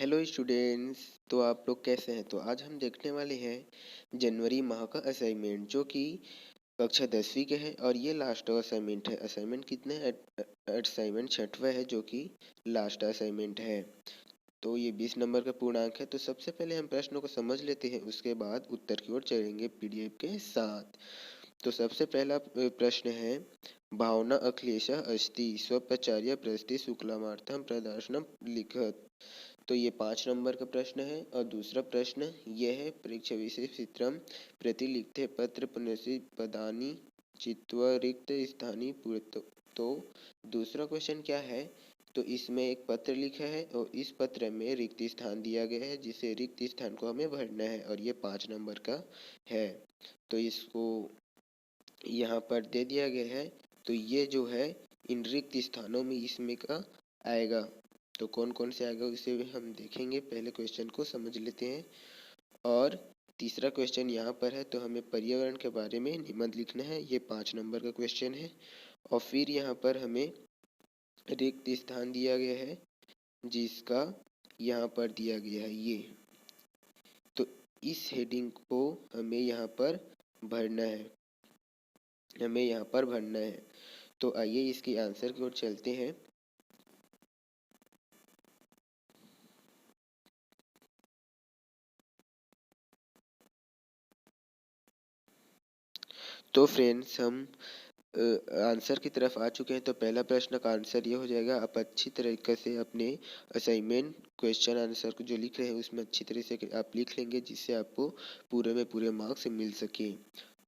Hello students. तो आप लोग कैसे हैं? तो आज हम देखने वाले हैं जनवरी माह का असाइनमेंट जो कि कक्षा 10वीं के है और ये लास्ट असाइनमेंट है। असाइनमेंट कितने? असाइनमेंट 6वां है जो कि लास्ट असाइनमेंट है। तो ये 20 नंबर का पूर्णांक है। तो सबसे पहले हम प्रश्नों को समझ लेते हैं, उसके बाद उत्तर की ओर चलेंगे पीडीएफ के साथ। तो सबसे पहला प्रश्न है, भावना अखिलेशः अस्ति स्वपचार्य प्रस्ति शुक्लामार्थम प्रदर्शनम लिखत। तो ये 5 नंबर का प्रश्न है। और दूसरा प्रश्न ये है, परीक्षा विशेष चित्रम प्रतिलिखते पत्र पुनसी पदानी चित्वा रिक्त स्थानी पूर्त। तो दूसरा क्वेश्चन क्या है? तो इसमें एक पत्र लिखा है और इस पत्र में रिक्त स्थान दिया गया है, जिसे रिक्त स्थान को हमें भरना है और ये 5 नंबर का है। तो इसको यहाँ पर दे दिया गया है। तो ये जो है इन रिक्त स्थानों में इसमें का आएगा। तो कौन कौन से आएगा उसे हम देखेंगे। पहले क्वेश्चन को समझ लेते हैं। और तीसरा क्वेश्चन यहाँ पर है, तो हमें पर्यावरण के बारे में निबंध लिखना है। ये 5 नंबर का क्वेश्चन है। और फिर यहाँ पर हमें रिक्त स्थान दिया गया है, जिसका यहाँ पर दिया गया है ये। तो इस हेडिंग को हमें यहाँ पर भरना है, तो आइए इसकी आंसर की ओर चलते हैं। तो फ्रेंड्स हम आंसर की तरफ आ चुके हैं। तो पहला प्रश्न का आंसर ये हो जाएगा, आप अच्छी तरीके से अपने असाइनमेंट क्वेश्चन आंसर को जो लिख रहे हैं उसमें अच्छी तरह से आप लिख लेंगे, जिससे आपको पूरे में पूरे मार्क्स मिल सके।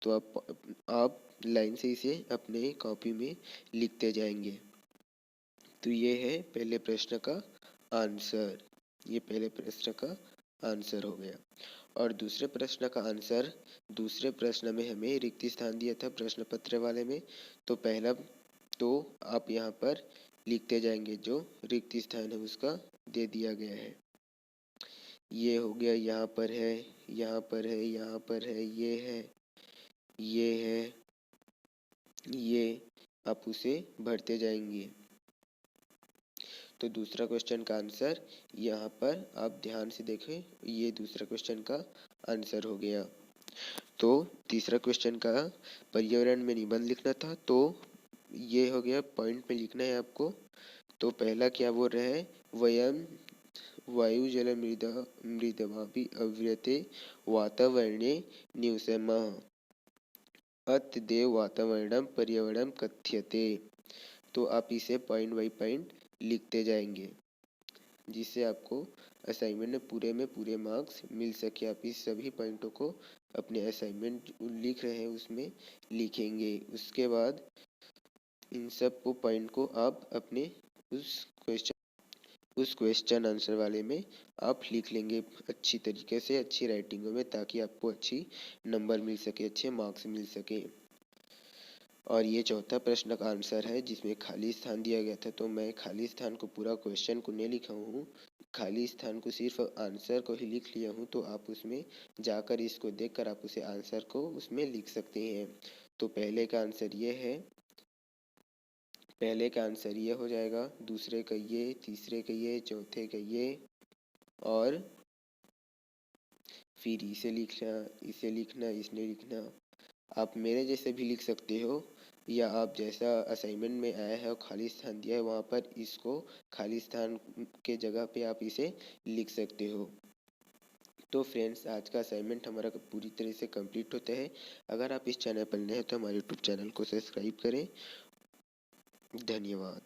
तो आप लाइन से इसे अपने कॉपी में लिखते जाएंगे। तो ये है पहले प्रश्न का आंसर। ये पहले प्रश्न का आंसर हो गया। और दूसरे प्रश्न का आंसर, दूसरे प्रश्न में हमें रिक्त स्थान दिया था प्रश्न पत्र वाले में। तो पहला तो आप यहाँ पर लिखते जाएंगे, जो रिक्त स्थान है उसका दे दिया गया है। ये हो गया, यहाँ पर है, यहाँ पर है, यहाँ पर है, ये है, ये है, ये आप उसे भरते जाएंगे। तो दूसरा क्वेश्चन का आंसर यहाँ पर आप ध्यान से देखें, ये दूसरा क्वेश्चन का आंसर हो गया। तो तीसरा क्वेश्चन का पर्यावरण में निबंध लिखना था, तो ये हो गया, पॉइंट में लिखना है आपको। तो पहला क्या बोल रहे हैं, वयम वायु जल मृदवापि अव्यते वातावरणे निवसामः अतएव वातावरणम पर्यावरणम कथ्यते। तो आप इसे पॉइंट बाई पॉइंट लिखते जाएंगे, जिससे आपको असाइनमेंट में पूरे मार्क्स मिल सके। आप इस सभी पॉइंटों को अपने असाइनमेंट लिख रहे हैं उसमें लिखेंगे। उसके बाद इन सब को पॉइंट को आप अपने उस क्वेश्चन आंसर वाले में आप लिख लेंगे अच्छी तरीके से, अच्छी राइटिंग में, ताकि आपको अच्छी नंबर मिल सके, अच्छे मार्क्स मिल सके। और ये चौथा प्रश्न का आंसर है, जिसमें खाली स्थान दिया गया था। तो मैं खाली स्थान को, पूरा क्वेश्चन को नहीं लिखा हूँ, खाली स्थान को सिर्फ आंसर को ही लिख लिया हूँ। तो आप उसमें जाकर इसको देखकर आप उसे आंसर को उसमें लिख सकते हैं। तो पहले का आंसर ये है, पहले का आंसर ये हो जाएगा, दूसरे का ये, तीसरे का ये, चौथे का ये, और फिर इसे लिखना, इसे लिखना, इसने लिखना। आप मेरे जैसे भी लिख सकते हो, या आप जैसा असाइनमेंट में आया है और खाली स्थान दिया है वहाँ पर इसको खाली स्थान के जगह पे आप इसे लिख सकते हो। तो फ्रेंड्स, आज का असाइनमेंट हमारा पूरी तरह से कंप्लीट होता है। अगर आप इस चैनल पर नए हैं तो हमारे यूट्यूब चैनल को सब्सक्राइब करें। धन्यवाद।